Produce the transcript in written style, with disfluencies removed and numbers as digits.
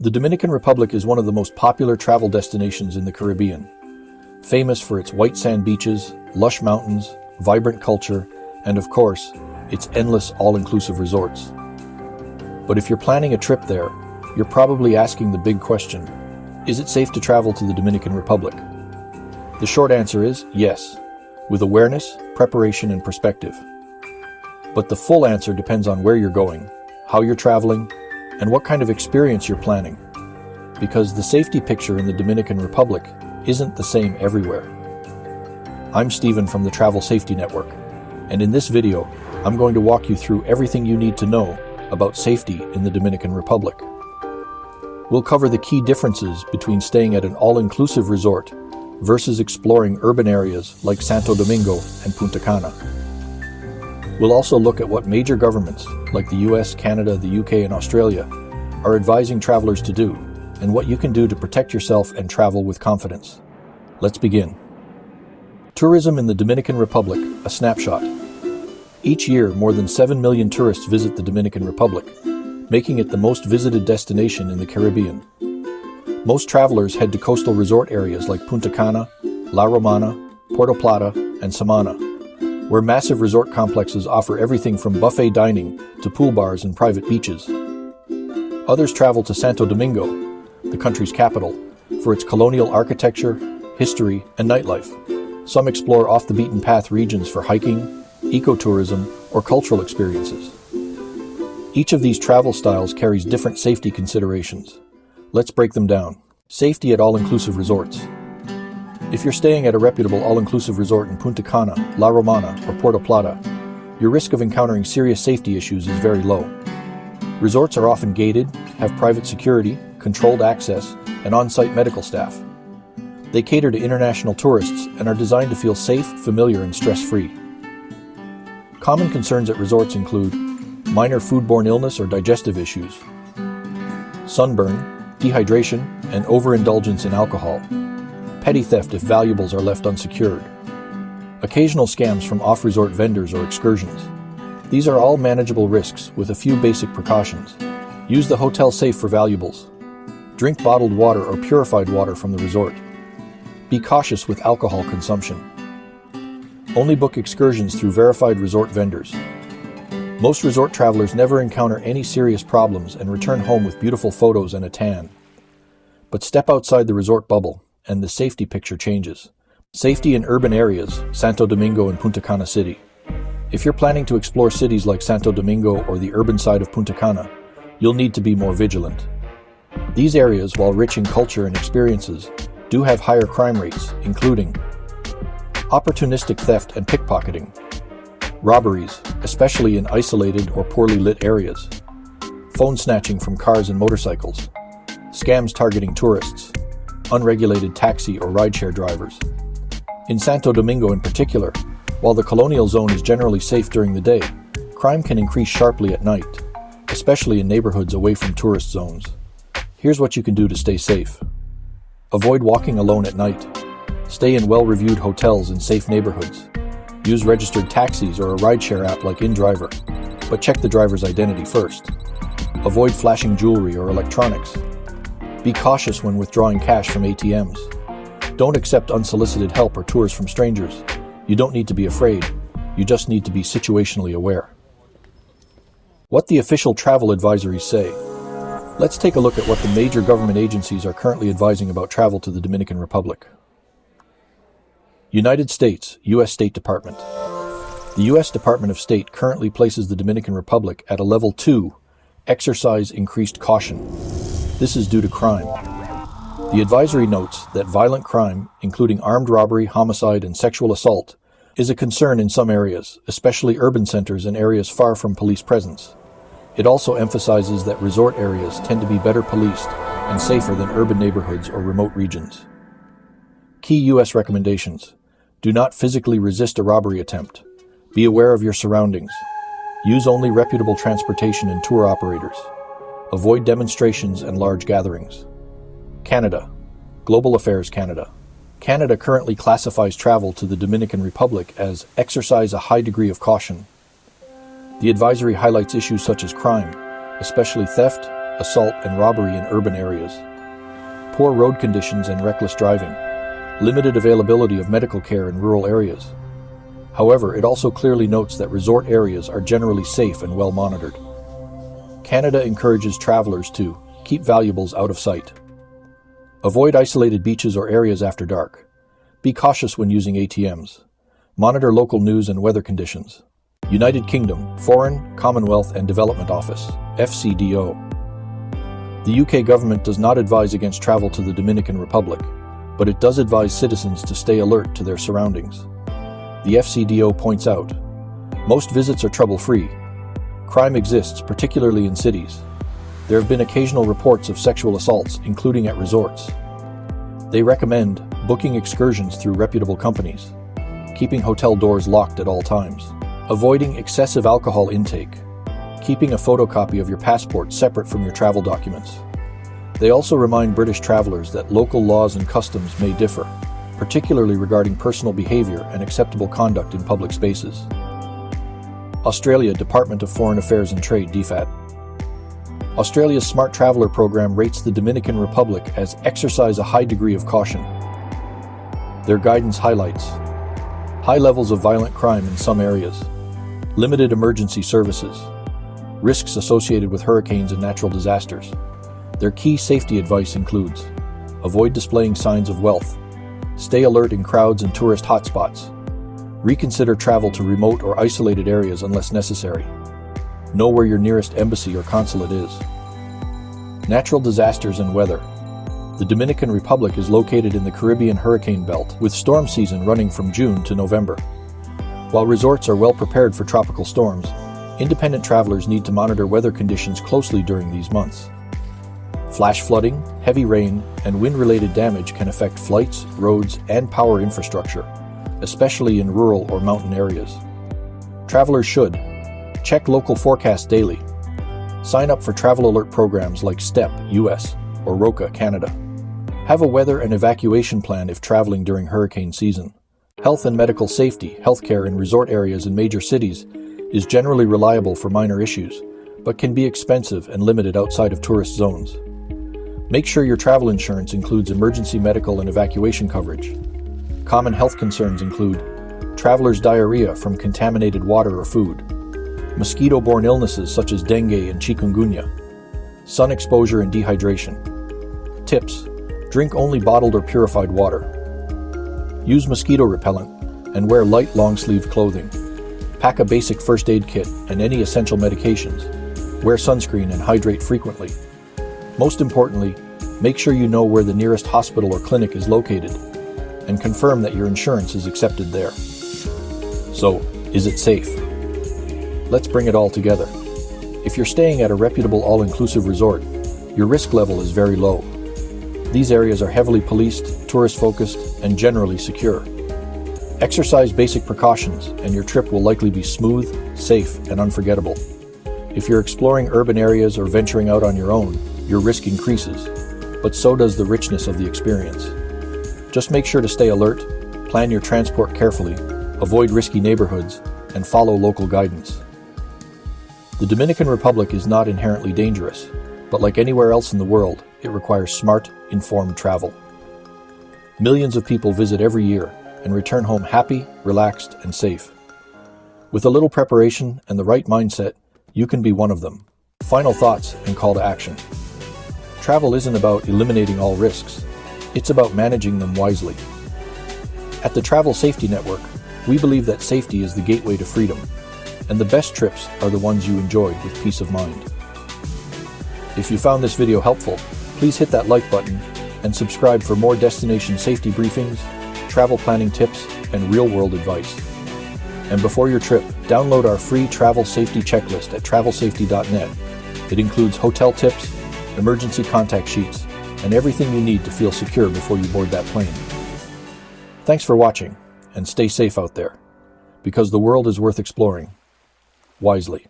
The Dominican Republic is one of the most popular travel destinations in the Caribbean, famous for its white sand beaches, lush mountains, vibrant culture, and of course, its endless all-inclusive resorts. But if you're planning a trip there, you're probably asking the big question: is it safe to travel to the Dominican Republic? The short answer is yes, with awareness, preparation, and perspective. But the full answer depends on where you're going, how you're traveling, and what kind of experience you're planning. Because the safety picture in the Dominican Republic isn't the same everywhere. I'm Stephen from the Travel Safety Network, and in this video, I'm going to walk you through everything you need to know about safety in the Dominican Republic. We'll cover the key differences between staying at an all-inclusive resort versus exploring urban areas like Santo Domingo and Punta Cana. We'll also look at what major governments, like the US, Canada, the UK, and Australia, are advising travelers to do, and what you can do to protect yourself and travel with confidence. Let's begin. Tourism in the Dominican Republic, a snapshot. Each year, more than 7 million tourists visit the Dominican Republic, making it the most visited destination in the Caribbean. Most travelers head to coastal resort areas like Punta Cana, La Romana, Puerto Plata, and Samana, where massive resort complexes offer everything from buffet dining to pool bars and private beaches. Others travel to Santo Domingo, the country's capital, for its colonial architecture, history, and nightlife. Some explore off-the-beaten-path regions for hiking, ecotourism, or cultural experiences. Each of these travel styles carries different safety considerations. Let's break them down. Safety at all-inclusive resorts. If you're staying at a reputable all-inclusive resort in Punta Cana, La Romana, or Puerto Plata, your risk of encountering serious safety issues is very low. Resorts are often gated, have private security, controlled access, and on-site medical staff. They cater to international tourists and are designed to feel safe, familiar, and stress-free. Common concerns at resorts include minor foodborne illness or digestive issues, sunburn, dehydration, and overindulgence in alcohol, petty theft if valuables are left unsecured, occasional scams from off-resort vendors or excursions. These are all manageable risks with a few basic precautions. Use the hotel safe for valuables. Drink bottled water or purified water from the resort. Be cautious with alcohol consumption. Only book excursions through verified resort vendors. Most resort travelers never encounter any serious problems and return home with beautiful photos and a tan. But step outside the resort bubble, and the safety picture changes. Safety in urban areas, Santo Domingo and Punta Cana City. If you're planning to explore cities like Santo Domingo or the urban side of Punta Cana, you'll need to be more vigilant. These areas, while rich in culture and experiences, do have higher crime rates, including opportunistic theft and pickpocketing, robberies, especially in isolated or poorly lit areas, phone snatching from cars and motorcycles, scams targeting tourists, unregulated taxi or rideshare drivers. In Santo Domingo in particular, while the colonial zone is generally safe during the day, crime can increase sharply at night, especially in neighborhoods away from tourist zones. Here's what you can do to stay safe. Avoid walking alone at night. Stay in well-reviewed hotels in safe neighborhoods. Use registered taxis or a rideshare app like InDriver, but check the driver's identity first. Avoid flashing jewelry or electronics. Be cautious when withdrawing cash from ATMs. Don't accept unsolicited help or tours from strangers. You don't need to be afraid. You just need to be situationally aware. What the official travel advisories say. Let's take a look at what the major government agencies are currently advising about travel to the Dominican Republic. United States, U.S. State Department. The U.S. Department of State currently places the Dominican Republic at a level 2, exercise increased caution. This is due to crime. The advisory notes that violent crime, including armed robbery, homicide, and sexual assault, is a concern in some areas, especially urban centers and areas far from police presence. It also emphasizes that resort areas tend to be better policed and safer than urban neighborhoods or remote regions. Key U.S. recommendations. Do not physically resist a robbery attempt. Be aware of your surroundings. Use only reputable transportation and tour operators. Avoid demonstrations and large gatherings. Canada. Global Affairs Canada. Canada currently classifies travel to the Dominican Republic as exercise a high degree of caution. The advisory highlights issues such as crime, especially theft, assault, and robbery in urban areas. Poor road conditions and reckless driving. Limited availability of medical care in rural areas. However, it also clearly notes that resort areas are generally safe and well monitored. Canada encourages travelers to keep valuables out of sight. Avoid isolated beaches or areas after dark. Be cautious when using ATMs. Monitor local news and weather conditions. United Kingdom, Foreign, Commonwealth and Development Office, FCDO. The UK government does not advise against travel to the Dominican Republic, but it does advise citizens to stay alert to their surroundings. The FCDO points out, most visits are trouble-free. Crime exists, particularly in cities. There have been occasional reports of sexual assaults, including at resorts. They recommend booking excursions through reputable companies, keeping hotel doors locked at all times, avoiding excessive alcohol intake, keeping a photocopy of your passport separate from your travel documents. They also remind British travelers that local laws and customs may differ, particularly regarding personal behavior and acceptable conduct in public spaces. Australia Department of Foreign Affairs and Trade DFAT. Australia's Smart Traveller program rates the Dominican Republic as exercise a high degree of caution. Their guidance highlights high levels of violent crime in some areas, limited emergency services, risks associated with hurricanes and natural disasters. Their key safety advice includes avoid displaying signs of wealth, stay alert in crowds and tourist hotspots, reconsider travel to remote or isolated areas unless necessary, know where your nearest embassy or consulate is. Natural disasters and weather. The Dominican Republic is located in the Caribbean hurricane belt, with storm season running from June to November. While resorts are well prepared for tropical storms, independent travelers need to monitor weather conditions closely during these months. Flash flooding, heavy rain, and wind-related damage can affect flights, roads, and power infrastructure, especially in rural or mountain areas. Travelers should check local forecasts daily, sign up for travel alert programs like STEP, US, or ROCA, Canada. Have a weather and evacuation plan if traveling during hurricane season. Health and medical safety. Healthcare in resort areas in major cities is generally reliable for minor issues, but can be expensive and limited outside of tourist zones. Make sure your travel insurance includes emergency medical and evacuation coverage. Common health concerns include travelers' diarrhea from contaminated water or food, mosquito-borne illnesses such as dengue and chikungunya, sun exposure and dehydration. Tips: drink only bottled or purified water. Use mosquito repellent and wear light long-sleeved clothing. Pack a basic first aid kit and any essential medications. Wear sunscreen and hydrate frequently. Most importantly, make sure you know where the nearest hospital or clinic is located and confirm that your insurance is accepted there. So, is it safe? Let's bring it all together. If you're staying at a reputable all-inclusive resort, your risk level is very low. These areas are heavily policed, tourist-focused, and generally secure. Exercise basic precautions, and your trip will likely be smooth, safe, and unforgettable. If you're exploring urban areas or venturing out on your own, your risk increases, but so does the richness of the experience. Just make sure to stay alert, plan your transport carefully, avoid risky neighborhoods, and follow local guidance. The Dominican Republic is not inherently dangerous, but like anywhere else in the world, it requires smart, informed travel. Millions of people visit every year and return home happy, relaxed, and safe. With a little preparation and the right mindset, you can be one of them. Final thoughts and call to action. Travel isn't about eliminating all risks. It's about managing them wisely. At the Travel Safety Network, we believe that safety is the gateway to freedom, and the best trips are the ones you enjoyed with peace of mind. If you found this video helpful, please hit that like button and subscribe for more destination safety briefings, travel planning tips, and real-world advice. And before your trip, download our free travel safety checklist at travelsafety.net. It includes hotel tips, emergency contact sheets, and everything you need to feel secure before you board that plane. Thanks for watching, and stay safe out there, because the world is worth exploring wisely.